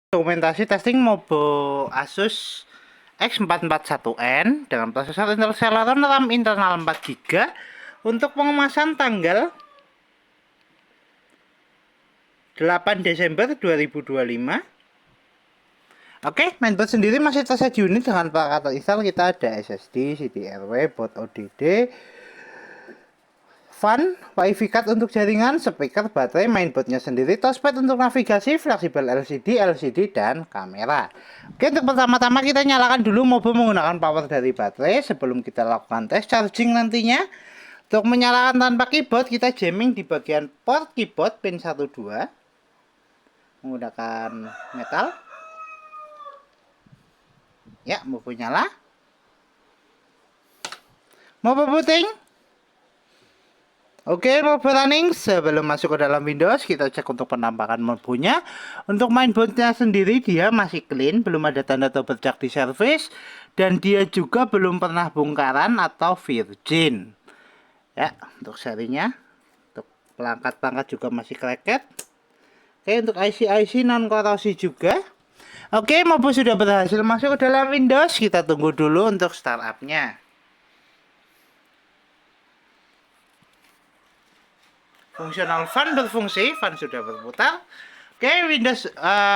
Dokumentasi testing Mobo Asus X441N dengan prosesor Intel Celeron RAM internal 4 GB untuk pengemasan tanggal 8 Desember 2025. Oke, mainboard sendiri masih tersedia unit dengan perangkat install. Kita ada SSD, CDRW, board ODD, fan, wifi card untuk jaringan, speaker, baterai, mainboardnya sendiri, touchpad untuk navigasi, fleksibel LCD, dan kamera. Oke, untuk pertama-tama kita nyalakan dulu Mobo menggunakan power dari baterai sebelum kita lakukan tes charging nantinya. Untuk menyalakan tanpa keyboard, kita jamming di bagian port keyboard pin 1 2 menggunakan metal. Ya, Mobo nyala. Mobo booting. Oke, Mobo running. Sebelum masuk ke dalam Windows, kita cek untuk penampakan Mobonya. Untuk mainboardnya sendiri, dia masih clean, belum ada tanda bercak di service, dan dia juga belum pernah bongkaran atau virgin. Ya, untuk serinya, untuk perangkat-perangkat juga masih kreket. Oke, untuk IC non korosi juga. Oke, Mobo sudah berhasil masuk ke dalam Windows. Kita tunggu dulu untuk startupnya. Fungsional fan berfungsi, fan sudah berputar. Oke, Windows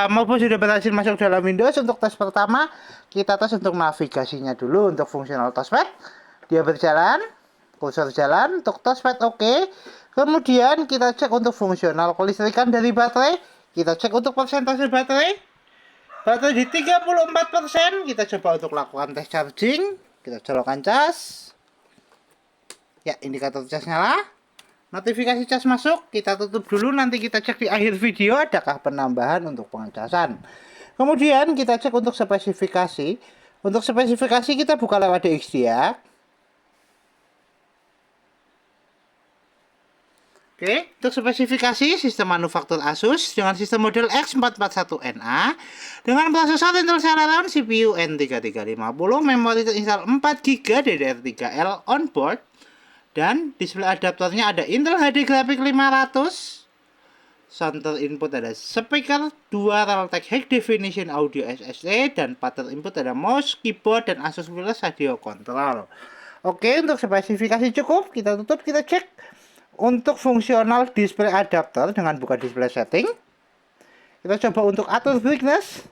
Mobo sudah berhasil masuk dalam Windows. Untuk tes pertama, kita tes untuk navigasinya dulu. Untuk fungsional touchpad, dia berjalan, kursor jalan. Untuk touchpad oke. Kemudian kita cek untuk fungsional kelistrikan dari baterai. Kita cek untuk persentase baterai. Baterai di 34%. Kita coba untuk lakukan tes charging. Kita colokkan cas. Ya, indikator cas nyala. Notifikasi cas masuk, kita tutup dulu, nanti kita cek di akhir video adakah penambahan untuk pengecasan. Kemudian kita cek untuk spesifikasi. Untuk spesifikasi kita buka lewat DXDIA. Oke, untuk spesifikasi sistem manufaktur Asus dengan sistem model X441NA dengan prosesor Intel Celeron, CPU N3350, memori terinstall 4 GB DDR3L onboard, dan display adaptornya ada Intel HD Graphics 500. Center input ada speaker, 2 Realtek High Definition Audio SSD, dan pattern input ada mouse, keyboard, dan Asus Wireless Audio Control. Oke, untuk spesifikasi cukup, kita tutup, kita cek. Untuk fungsional display adapter dengan buka display setting, kita coba untuk atur brightness.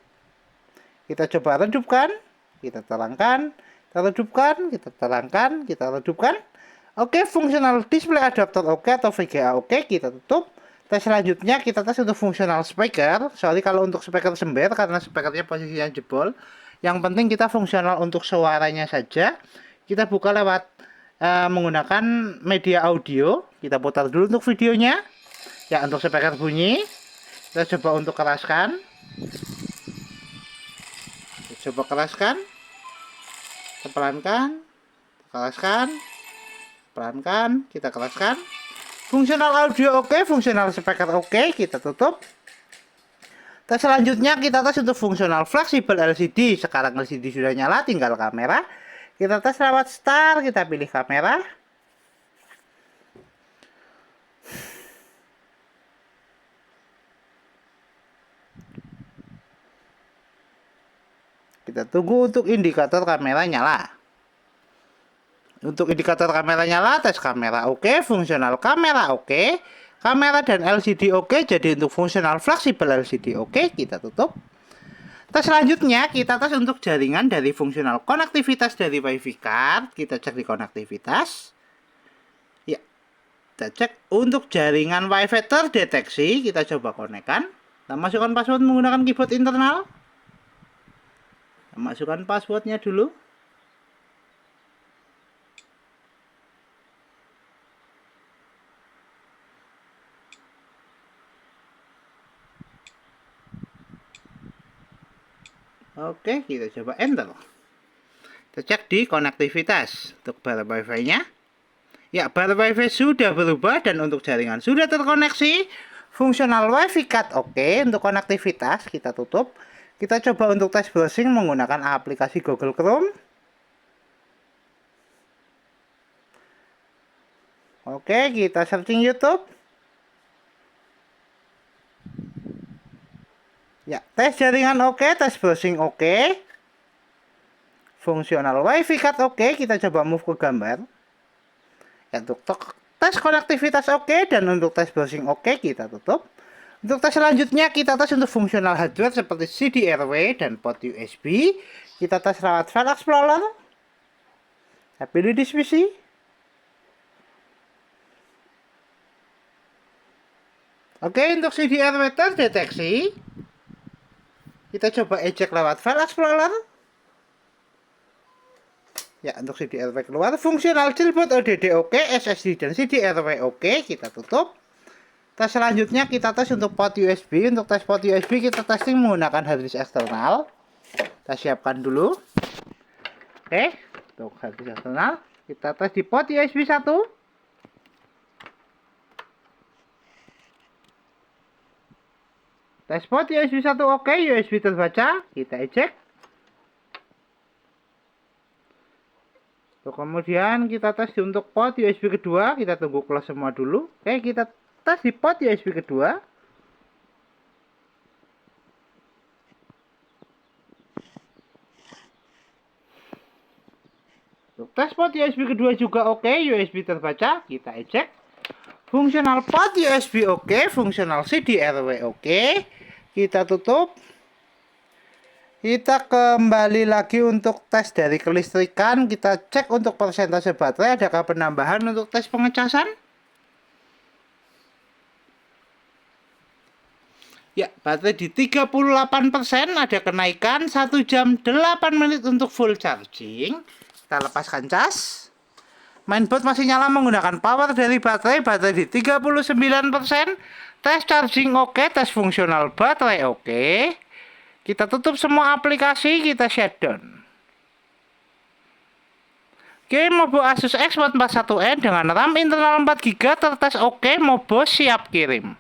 Kita coba redupkan, kita terangkan, kita redupkan, kita terangkan, kita redupkan. Oke, fungsional display adapter oke atau VGA oke, kita tutup. Tes selanjutnya kita tes untuk fungsional speaker. Sorry kalau untuk speaker sember karena speakernya posisinya jebol. Yang penting kita fungsional untuk suaranya saja. Kita buka lewat menggunakan media audio. Kita putar dulu untuk videonya. Ya, untuk speaker bunyi. Kita coba untuk keraskan. Kita coba keraskan. Pelankan. Keraskan. Pelankan, kita keraskan. Fungsional audio oke, fungsional speaker oke, kita tutup. Tes selanjutnya kita tes untuk fungsional fleksibel LCD. Sekarang LCD sudah nyala, tinggal kamera. Kita tes lewat start, kita pilih kamera. Kita tunggu untuk indikator kamera nyala. Untuk indikator kamera nyala, tes kamera oke, fungsional kamera oke, kamera dan LCD oke, jadi untuk fungsional fleksibel LCD oke, kita tutup. Tes selanjutnya, kita tes untuk jaringan dari fungsional konektivitas dari WiFi card, kita cek di konektivitas. Ya, kita cek untuk jaringan WiFi terdeteksi, kita coba konekkan. Kita masukkan password menggunakan keyboard internal. Kita masukkan passwordnya dulu. Oke, kita coba enter. Kita cek di konektivitas untuk bar wifi-nya. Ya, bar wifi sudah berubah dan untuk jaringan sudah terkoneksi. Fungsional wifi card oke. Untuk konektivitas kita tutup. Kita coba untuk tes browsing menggunakan aplikasi Google Chrome. Oke, kita searching YouTube. Ya, tes jaringan oke, tes browsing oke. Fungsional WiFi card oke, kita coba move ke gambar. Ya, untuk tes konektivitas oke dan untuk tes browsing oke kita tutup. Untuk tes selanjutnya kita tes untuk fungsional hardware seperti CD/RW dan port USB. Kita tes lewat File Explorer. Saya pilih disk PC. Oke, untuk CD/RW terdeteksi. Kita coba eject lewat File Explorer. Ya, untuk CD/RW keluar. Fungsional jailboot ODD oke, SSD dan CD/RW oke, kita tutup. Tes selanjutnya kita tes untuk port USB. Untuk tes port USB kita testing menggunakan harddisk eksternal. Kita siapkan dulu. Oke, untuk harddisk eksternal kita tes di port USB 1. Tes port USB 1 oke, USB terbaca, kita eject. Kemudian kita tes untuk port USB kedua, kita tunggu close semua dulu. Oke, kita tes di port USB kedua. Untuk tes port USB kedua juga oke, USB terbaca, kita eject. Fungsional port USB oke, fungsional CD/RW oke. Kita tutup. Kita kembali lagi untuk tes dari kelistrikan. Kita cek untuk persentase baterai, adakah penambahan untuk tes pengecasan. Ya, baterai di 38%, ada kenaikan 1 jam 8 menit untuk full charging. Kita lepaskan cas. Mainboard masih nyala menggunakan power dari baterai di 39%. Tes charging oke, tes fungsional baterai oke. Kita tutup semua aplikasi, kita shutdown. Oke, Mobo Asus X441N dengan RAM internal 4GB tertes oke, Mobo siap kirim.